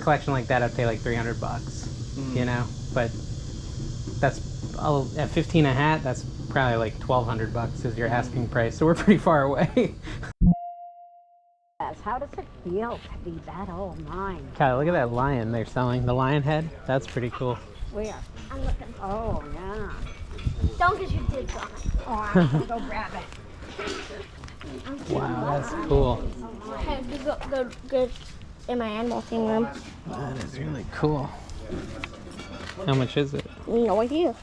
collection like that, I'd pay like 300 bucks, you know, but that's at 15 a hat, that's probably like 1,200 bucks is your asking price, so we're pretty far away. How does it feel to be that old mine? Kyle, look at that lion they're selling, the lion head. That's pretty cool. Where? I'm looking. Oh, yeah. Don't get your digs on it. Oh, I'm gonna go grab it. Wow, that's cool. Okay, go in my animal thing room. That is really cool. How much is it? No idea.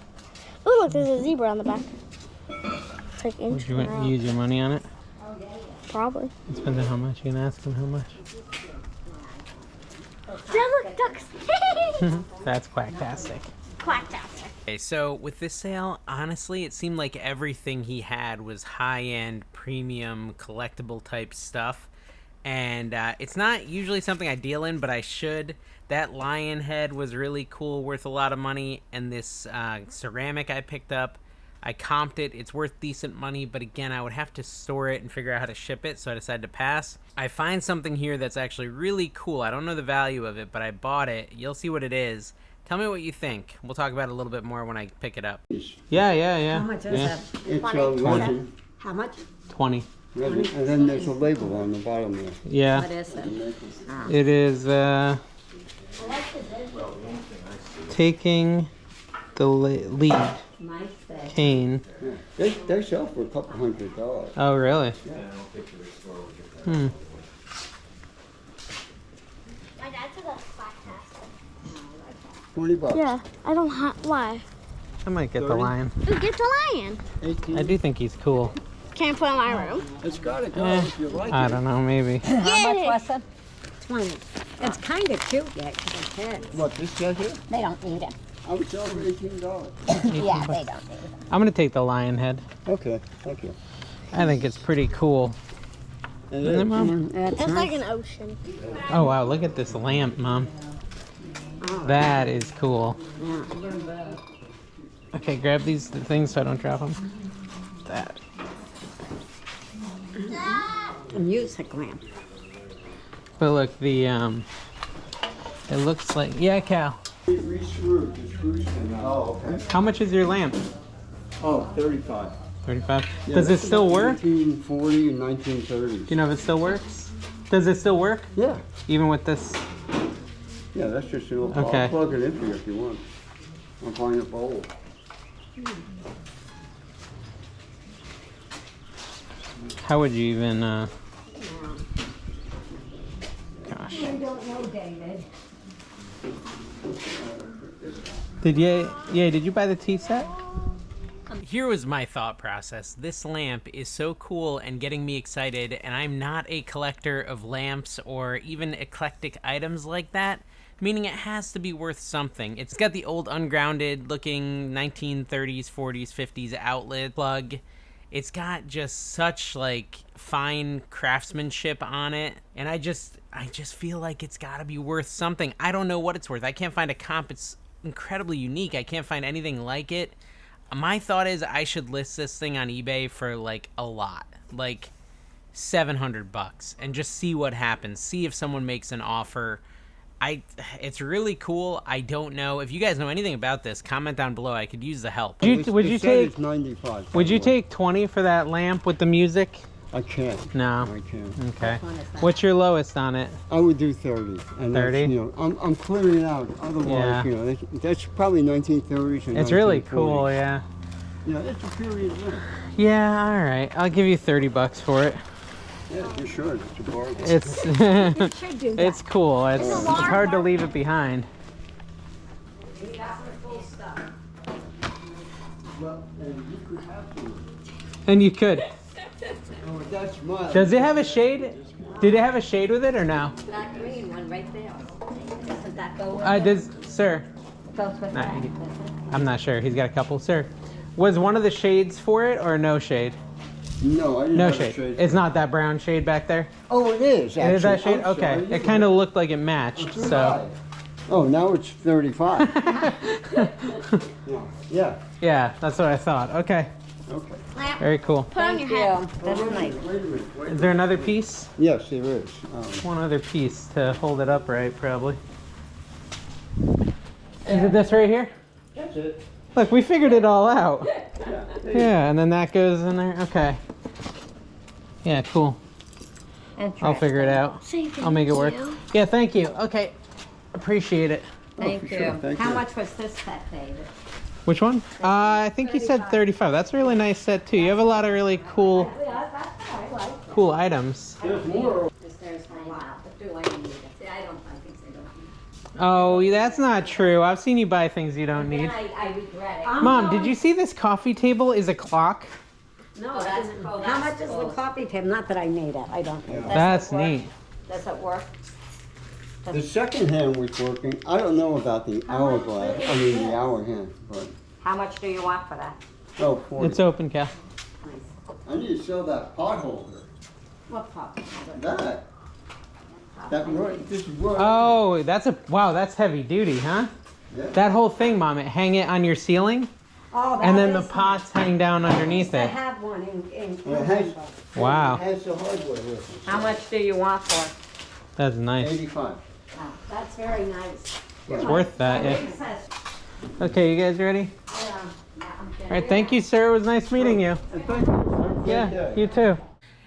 Oh, look, there's a zebra on the back. It's like Would you use your money on it? Probably. It depends on how much. You can ask them how much. There, look, ducks. That's quacktastic. Quacktastic. Okay, so with this sale, honestly, it seemed like everything he had was high-end, premium, collectible type stuff. And it's not usually something I deal in, but I should. That lion head was really cool, worth a lot of money. And this ceramic I picked up, I comped it. It's worth decent money, but again, I would have to store it and figure out how to ship it, so I decided to pass. I find something here that's actually really cool. I don't know the value of it, but I bought it. You'll see what it is. Tell me what you think. We'll talk about it a little bit more when I pick it up. Yeah. How much is that? It's 20. How much? 20. And then there's a label on the bottom there. Yeah. What is it? It is taking the lead. Nice thing. Cane. Yeah. They sell for a couple $100. Oh, really? Hmm. My dad said that's quacktastic. $20. Yeah, I don't have. Why? I might get the 30? lion. Get the lion. 18. I do think he's cool. Can't put it in my room. It's gotta go if you like I it. don't know, maybe. How much was it? 20. It's kind of cute, yeah, for the kids. What, this guy here? They don't need it. I would sell for $18. Yeah, they don't need it. I'm gonna take the lion head. Okay, thank you. I think it's pretty cool. And Isn't it, Mom? That's It's like nice. an ocean. Oh wow, look at this lamp, Mom. That is cool. Yeah. Okay, grab these things so I don't drop them. That. A music lamp. But look, the it looks like, yeah, Cal. Re-screwed, the screws came out. Oh, okay. How much is your lamp? Oh, 35. 35. Yeah, Does it that's still about work? 1940 and 1930. Do you know if it still works? Does it still work? Yeah, Even with this? yeah, that's just a little, Okay. I'll plug it in for you if you want. I'll find a bowl. How would you even, gosh. I don't know, David. Did you buy the tea set? Here was my thought process. This lamp is so cool and getting me excited, and I'm not a collector of lamps or even eclectic items like that, meaning it has to be worth something. It's got the old ungrounded looking 1930s, 40s, 50s outlet plug. It's got just such like fine craftsmanship on it, and I just feel like it's got to be worth something. I don't know what it's worth. I can't find a comp. It's incredibly unique. I can't find anything like it. My thought is I should list this thing on eBay for like a lot, like $700, and just see what happens. See if someone makes an offer. It's really cool. I don't know if you guys know anything about this. Comment down below. I could use the help. Would you take 95. Would you take 20 for that lamp with the music? I can't. No. I can't. Okay. What's your lowest on it? I would do 30. And 30? You know, I'm clearing out. Otherwise, Yeah. you know, that's probably 1930s and It's really 1940s. cool. Yeah. Yeah, it's a period lamp. Yeah. All right. I'll give you $30 for it. Yeah, for sure. It's a bargain. It's Should do that. it's cool. It's hard to leave it behind. Well, and you could have some. And you could. Oh, that's mine. Does it have a shade? Did it have a shade with it or no? That green one right there. Doesn't that go with Does sir? Goes with Nah, that. I'm not sure. He's got a couple. Sir, was one of the shades for it or no shade? No, I didn't No have a shade. shade. It's not that brown shade back there? Oh, it is, actually. It is that shade? I'm Okay. sorry. It kind of looked like it matched, so. Oh, now it's 35. Yeah. Yeah, that's what I thought. Okay. Okay. Very cool. Put on your head. That's nice. Wait a minute. Is there another piece? Yes, there is. One other piece to hold it upright, probably. Is it this right here? That's it. Look, we figured it all out. Yeah. Yeah, and then that goes in there. Okay. Yeah, cool. I'll figure it out. I'll make it work. Yeah, thank you. Okay. Appreciate it. Thank for you. sure, thank How you. much was this set, David? Which one? I think you said 35. That's a really nice set too. You have a lot of really cool Yeah, that's what I like. cool items. There's more. There's a lot, but do I need it? See, I don't buy things I don't need. Oh, that's not true. I've seen you buy things you don't need. I regret it. Mom, did you see this coffee table is a clock? No, that's cool. How much is the coffee table? Not that I need it. I don't need it. That's neat. Does it work? The second hand was working. I don't know about the hourglass. I mean the hour hand, but How much do you want for that? oh, 40. It's open, Cal. Nice. I need to sell that pot holder. What coffee? That. That right. This is right. Oh, wow, that's heavy duty, huh? Yeah. That whole thing, Mom, hang it on your ceiling, Oh, and then the is pots hang down underneath nice. I it. have one in Well, it has, Wow. it has the hardware with it. How much do you want for it? That's nice. 85. Oh, that's very nice. It's worth that, yeah. Okay, you guys ready? All right, thank you, sir. It was nice meeting you. And thank you. Have a great Yeah, day. you too.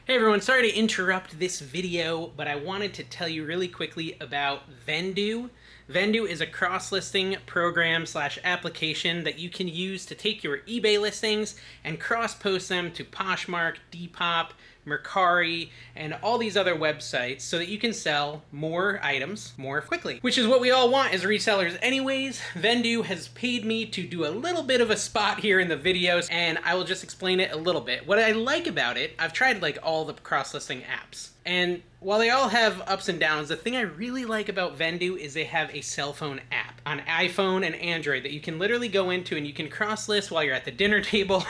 Hey everyone, sorry to interrupt this video, but I wanted to tell you really quickly about Vendoo. Vendoo is a cross-listing program / application that you can use to take your eBay listings and cross-post them to Poshmark, Depop, Mercari, and all these other websites so that you can sell more items more quickly, which is what we all want as resellers anyways. Vendoo has paid me to do a little bit of a spot here in the videos, and I will just explain it a little bit. What I like about it, I've tried like all the cross-listing apps, and while they all have ups and downs, the thing I really like about Vendoo is they have a cell phone app on iPhone and Android that you can literally go into and you can cross-list while you're at the dinner table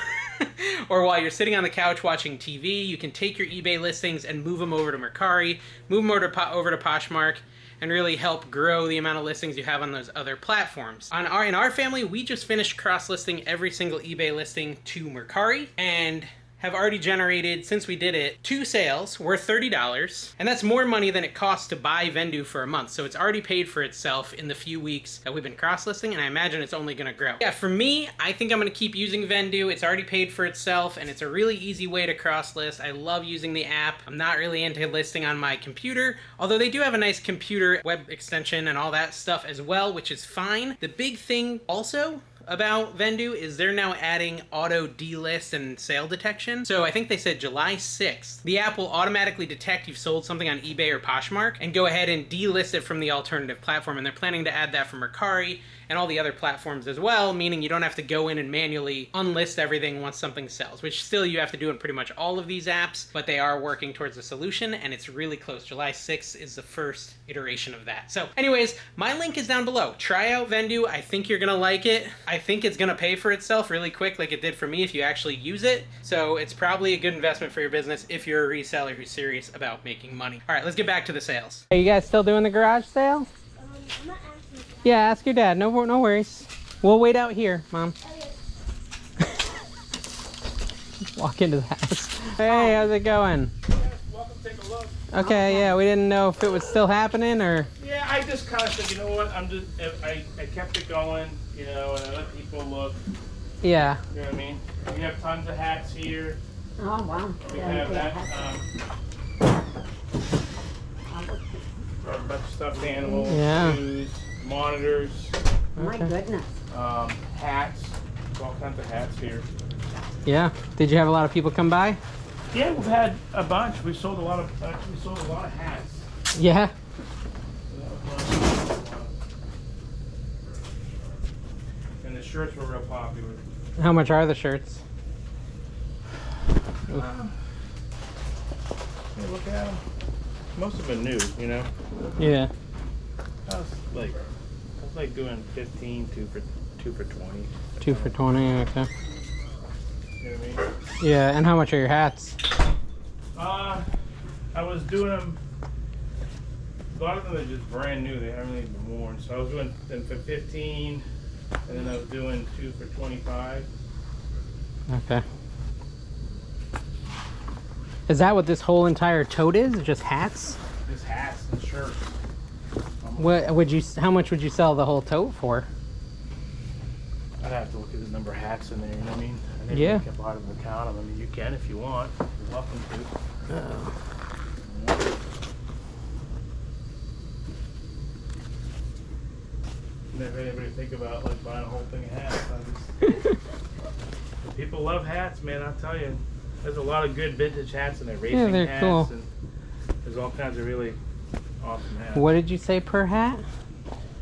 or while you're sitting on the couch watching TV. You can take your eBay listings and move them over to Mercari, move them over to Poshmark, and really help grow the amount of listings you have on those other platforms. In our family, we just finished cross-listing every single eBay listing to Mercari, and have already generated, since we did it, 2 sales worth $30, and that's more money than it costs to buy Vendoo for a month. So it's already paid for itself in the few weeks that we've been cross-listing, and I imagine it's only gonna grow. Yeah, for me, I think I'm gonna keep using Vendoo. It's already paid for itself, and it's a really easy way to cross-list. I love using the app. I'm not really into listing on my computer, although they do have a nice computer web extension and all that stuff as well, which is fine. The big thing also about Vendoo is they're now adding auto delist and sale detection. So I think they said July 6th, the app will automatically detect you've sold something on eBay or Poshmark and go ahead and delist it from the alternative platform. And they're planning to add that for Mercari and all the other platforms as well, meaning you don't have to go in and manually unlist everything once something sells, which still you have to do in pretty much all of these apps, but they are working towards a solution, and it's really close. July 6th is the first iteration of that. So anyways, my link is down below. Try out Vendoo. I think you're gonna like it. I think it's gonna pay for itself really quick like it did for me if you actually use it. So it's probably a good investment for your business if you're a reseller who's serious about making money. All right, let's get back to the sales. Are you guys still doing the garage sale? I'm not asking. Yeah, ask your dad. No worries. We'll wait out here, Mom. Walk into the house. Hey, how's it going? Welcome, take a look. Okay, yeah, we didn't know if it was still happening or... Yeah, I just kind of said, you know what, I kept it going, you know, and I let people look, Yeah. you know what I mean? We have tons of hats here. Oh, wow. We have that, a bunch of stuffed animals, Yeah. shoes, monitors, My goodness. hats, all kinds of hats here. Yeah. Did you have a lot of people come by? Yeah, we've had a bunch. We sold a lot of hats. Yeah. And the shirts were real popular. How much are the shirts? Hey, look at them. Most of them new, you know. Yeah. I was like doing 15, two for 20. 2 for 20, okay. You know what I mean? Yeah, and how much are your hats? I was doing them. A lot of them are just brand new. They haven't even been worn. So I was doing them for 15, and then I was doing 2 for 25. Okay. Is that what this whole entire tote is? Just hats? Just hats and shirts. What would you? How much would you sell the whole tote for? I'd have to look at the number of hats in there, you know what I mean? I never Yeah. kept a lot of them, count them. I mean, you can if you want. You're welcome to. Oh. Never anybody think about like buying a whole thing of hats. People love hats, man. I'll tell you. There's a lot of good vintage hats in there. Racing they're hats, cool. and there's all kinds of really awesome hats. What did you say per hat?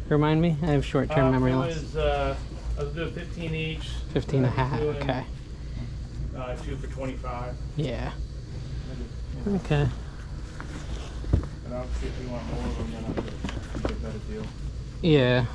Remind me. I have short-term memory loss. I was doing 15 each. 15 a I was hat. doing, Okay. 2 for 25. Yeah. You know, Okay. and obviously, if you want more of them, then I'll get a better deal. Yeah.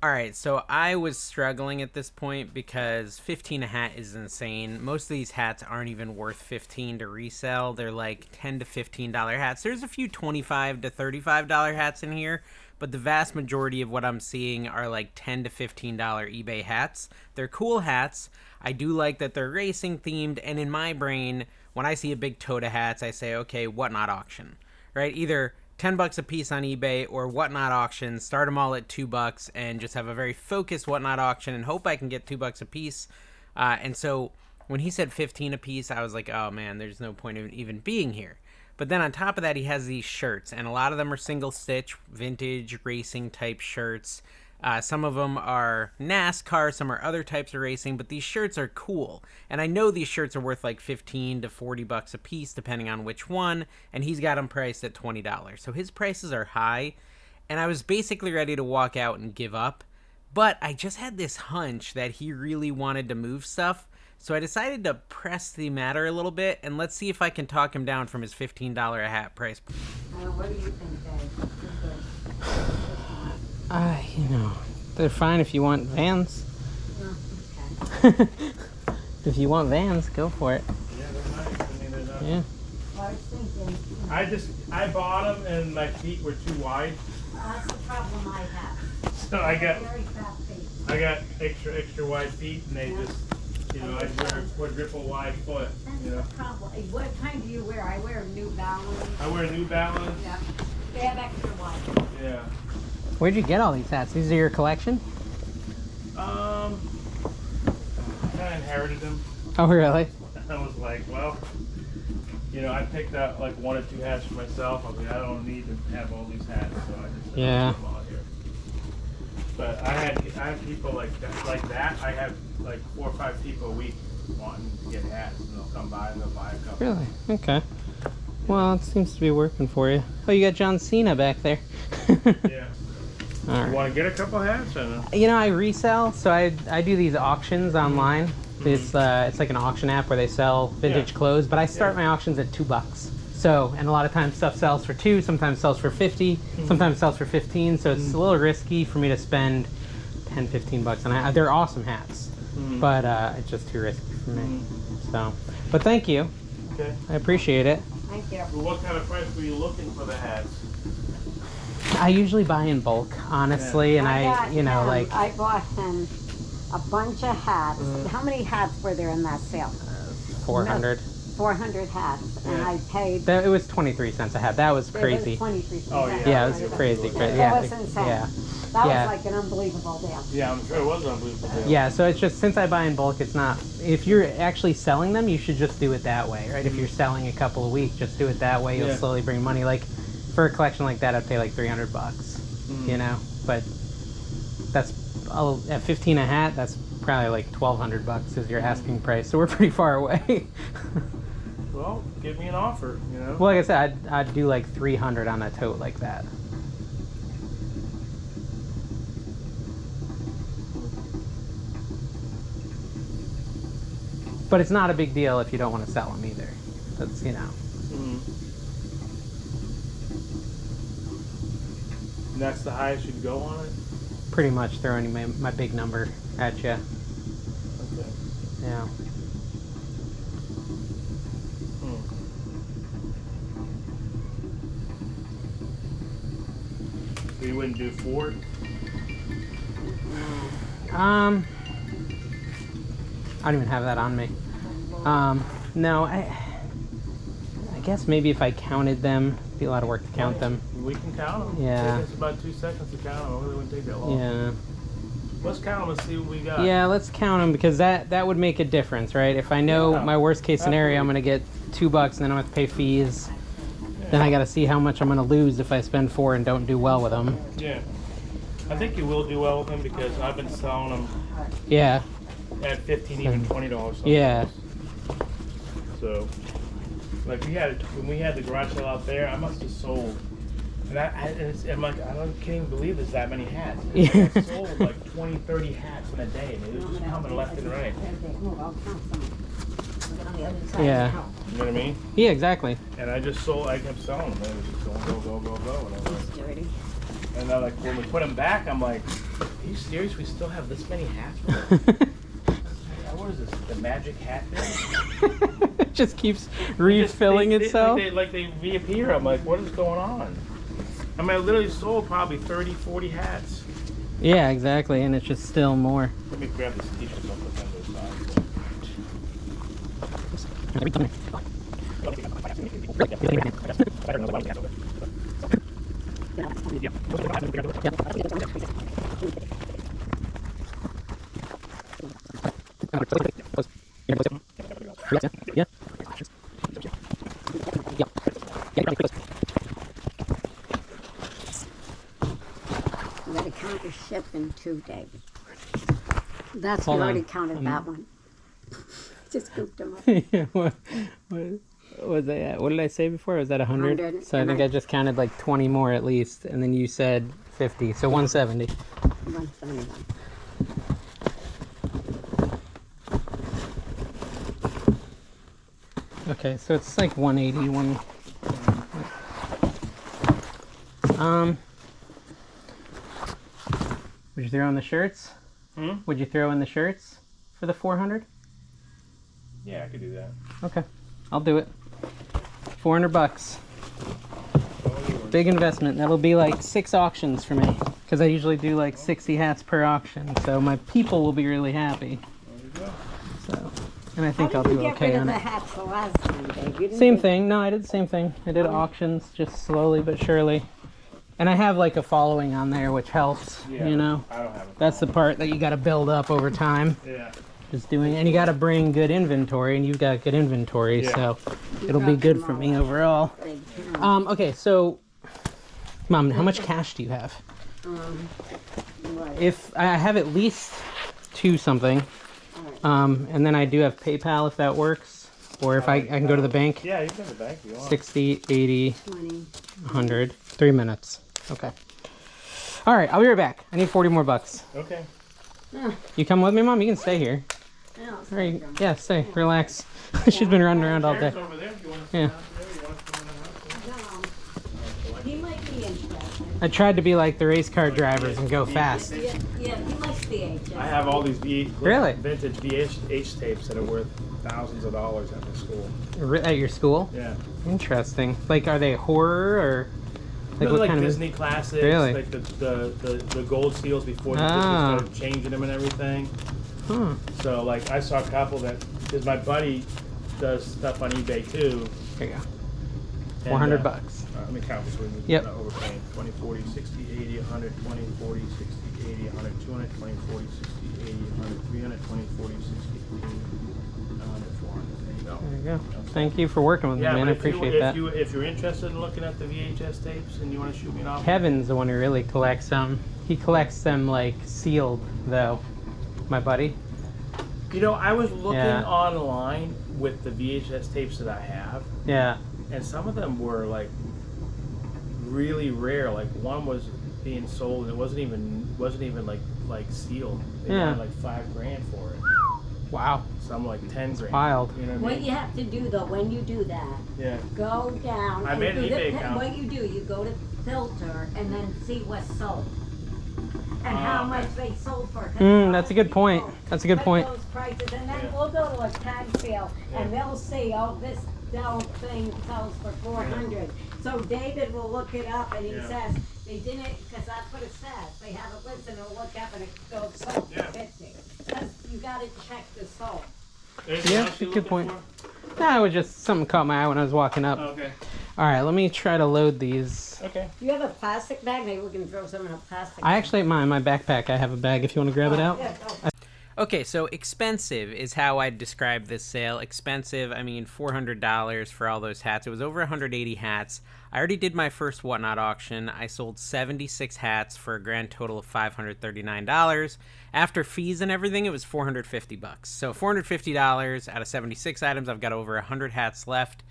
Alright, so I was struggling at this point because 15 a hat is insane. Most of these hats aren't even worth 15 to resell. They're like $10 to $15 hats. There's a few $25 to $35 hats in here, but the vast majority of what I'm seeing are like $10 to $15 eBay hats. They're cool hats. I do like that they're racing themed, and in my brain, when I see a big tote of hats, I say, okay, whatnot auction, right? Either 10 bucks a piece on eBay or whatnot auction, start them all at $2 and just have a very focused whatnot auction and hope I can get $2 a piece. And so when he said 15 a piece, I was like, oh man, there's no point of even being here. But then on top of that, he has these shirts, and a lot of them are single stitch, vintage racing type shirts. Some of them are NASCAR, some are other types of racing, but these shirts are cool. And I know these shirts are worth like 15 to 40 bucks a piece, depending on which one, and he's got them priced at $20. So his prices are high, and I was basically ready to walk out and give up. But I just had this hunch that he really wanted to move stuff, so I decided to press the matter a little bit, and let's see if I can talk him down from his $15 a hat price. What do you think, Dave? You know, they're fine if you want Vans. Oh, okay. If you want Vans, go for it. Yeah, they're nice. I mean, they're not. Yeah. Well, I was thinking, I bought them and my feet were too wide, that's the problem I have. so I got Very fat feet. extra wide feet, and they just, you know, I wear a quadruple wide foot. That's You know, the problem. What kind do you wear? I wear New Balance. I wear New Balance. Yeah. They have extra wide. Yeah. Where'd you get all these hats? These are your collection? I inherited them. Oh, really? I was like, well, you know, I picked out like 1 or 2 hats for myself. I was like, I don't need to have all these hats, so I just Yeah. put them all here. But I have people like that. I have like 4 or 5 people a week wanting to get hats, and they'll come by and they'll buy a couple. Really? Okay. Well, it seems to be working for you. Oh, you got John Cena back there. Yeah. All You right. want to get a couple hats? Or no? You know, I resell, so I do these auctions online. It's like an auction app where they sell vintage Yeah. clothes, but I start my auctions at $2. So, and a lot of times stuff sells for 2, sometimes sells for 50, sometimes sells for 15. So it's a little risky for me to spend 10, 15 bucks on a hat. They're awesome hats, but it's just too risky for me. So, but thank you. Okay. I appreciate it. Thank you. Well, what kind of price were you looking for the hats? I usually buy in bulk, honestly, and got you know, him- like I bought him a bunch of hats. How many hats were there in that sale? 400. 400 hats, and Yeah. I paid. It was 23 cents a hat. That was It was crazy. 23 cents. Oh, yeah. Yeah, it was crazy. That Yeah, was insane. yeah. That Yeah. was like an unbelievable deal. Yeah, I'm sure it was an unbelievable deal. Yeah, so it's just, since I buy in bulk, it's not, if you're actually selling them, you should just do it that way, right? If you're selling a couple a week, just do it that way. You'll Yeah. slowly bring money. Like, for a collection like that, I'd pay like 300 bucks, you know? But that's, at 15 a hat, that's probably like 1,200 bucks is your asking price. So we're pretty far away. Well, give me an offer, you know? Well, like I said, I'd do like 300 on a tote like that. But it's not a big deal if you don't want to sell them either. That's, you know. And that's the highest you'd go on it? Pretty much throwing my big number at you. Okay. Yeah. So you wouldn't do 4? I don't even have that on me. No, I guess maybe if I counted them, it'd be a lot of work to count them. We can count them. Yeah. It's about 2 seconds to count them. It really wouldn't take that long. Yeah. Let's count them and see what we got. Yeah, let's count them because that would make a difference, right? If I know Yeah. my worst case scenario, I'm gonna get $2 and then I'm gonna have to pay fees. Then I gotta see how much I'm gonna lose if I spend 4 and don't do well with them. Yeah. I think you will do well with them because I've been selling them Yeah. at $15, even $20. Yeah. So, like when we had the garage sale out there, I must have sold. And I'm like, can't even believe there's that many hats. Yeah. I sold like 20, 30 hats in a day, and it was just coming left and right. Yeah. You know what I mean? Yeah, exactly. And I kept selling them. It was just going, go. And I was like, and then, like, when we put them back, I'm like, are you serious? We still have this many hats? What is this? The magic hat thing? It just keeps refilling itself. Like they reappear. I'm like, what is going on? I mean, I literally sold probably 30, 40 hats. Yeah, exactly, and it's just still more. Let me grab this t-shirt. I'll put them to the side. Yeah. You gotta count your shipping too, David. That's, Hold you on. already counted that one. Just scooped them up. Yeah, what was I at? What did I say before? Was that 100? 100, So I think I just counted like 20 more at least, and then you said 50, so 170. 171. Okay, so it's like 180. Would you throw in the shirts? Would you throw in the shirts for the 400? Yeah, I could do that. Okay, I'll do it. $400. Big investment. That'll be like 6 auctions for me, because I usually do like 60 hats per auction. So my people will be really happy. There you go. So, and I think I'll do okay on the it. hats the last time, Dave? You didn't Same do- thing. No, I did the same thing. I did auctions just slowly but surely. And I have like a following on there, which helps, Yeah, you know. I don't have it. That's the part that you got to build up over time. Yeah. Just doing, and you got to bring good inventory, and you've got good inventory, Yeah. so it'll be good for me overall. Big count. Okay, so, Mom, how much cash do you have? Right. If I have at least 2 something, and then I do have PayPal if that works, or if I can go to the bank. Yeah, you can go to the bank if you want. 60, 80, 20. 100, 3 minutes. Okay. All right, I'll be right back. I need 40 more bucks. Okay. You come with me, Mom? You can stay here. Yeah, All right, yeah, stay, relax. She's been running around all day. There's over there if you want to Yeah. sit down there. You want to come in the house? No. He might be interested. I tried to be like the race car drivers and go fast. Yeah, he likes VHS. I have all these Really? vintage VHS tapes that are worth thousands of dollars at the school. At your school? Yeah. Interesting. Like, are they horror or like They're what like kind Disney classics, Really? like the gold seals before they Ah. started changing them and everything. of? So like I saw a couple that, because my buddy does stuff on eBay too. There you go. and, 400 bucks. Let me count this with me. Yep. Not overpaying. 20, 40, 60, 80, 100, 20, 40, 60, 80, 100, 200, 20, 40, 60, 80, 100, 300, 20, 40, 60, 80, 100, 400. There you go. There you go. Thank you for working with me, man. I but if appreciate that. if you're interested in looking at the VHS tapes and you want to shoot me an offer, Kevin's the one who really collects them. He collects them like sealed, though. My buddy. you know, I was looking Yeah. online with the VHS tapes that I have, Yeah. and some of them were like really rare. Like one was being sold and it wasn't even like sealed. They Yeah. wanted like $5,000 for it. Wow. Some like 10 grand. wild. You know what I What mean? you have to do though, when you do that, Yeah. go down. I and made an do the- eBay account. What you do, you go to filter and then see what's sold. And how okay. much they sold for. 'Cause That's a good point. That's a good put point. Those prices, and then Yeah. we'll go to a tag sale and Yeah. they'll see, oh, this Dell thing sells for 400. So David will look it up and he Yeah. says, they didn't, because that's what it says. They have it listed and it'll look up and it goes sold Yeah. for 50. Because you gotta check the sold. Anything Yeah, else you good looking point. for? Nah, it was just something caught my eye when I was walking up. Oh, okay. All right, let me try to load these. Okay. Do you have a plastic bag? Maybe we can throw some in a plastic I bag. actually, my backpack, I have a bag if you want to grab it out. Yeah, go. Okay, so expensive is how I'd describe this sale. Expensive, I mean $400 for all those hats. It was over 180 hats. I already did my first Whatnot auction. I sold 76 hats for a grand total of $539. After fees and everything, it was $450. So $450 out of 76 items. I've got over 100 hats left.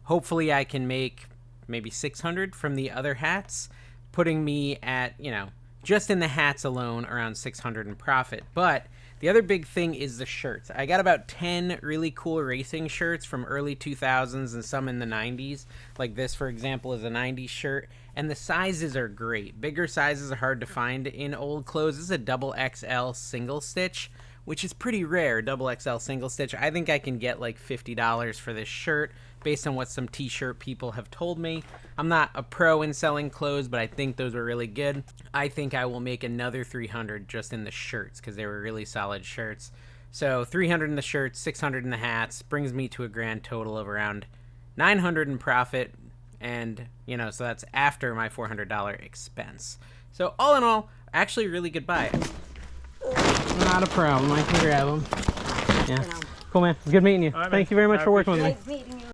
Hopefully I can make maybe 600 from the other hats, putting me at, you know, just in the hats alone around 600 in profit. But the other big thing is the shirts. I got about 10 really cool racing shirts from early 2000s and some in the 90s. Like this, for example, is a 90s shirt. And the sizes are great. Bigger sizes are hard to find in old clothes. This is a double XL single stitch, which is pretty rare, double XL single stitch. I think I can get like $50 for this shirt based on what some t-shirt people have told me. I'm not a pro in selling clothes, but I think those were really good. I think I will make another 300 just in the shirts because they were really solid shirts. So 300 in the shirts, 600 in the hats, brings me to a grand total of around 900 in profit. And, you know, so that's after my $400 expense. So all in all, actually really good buy. Not a problem. I can grab them. Yeah. Cool, man. Good meeting you. All right, Thank man. you very much I for working with me. Nice meeting you.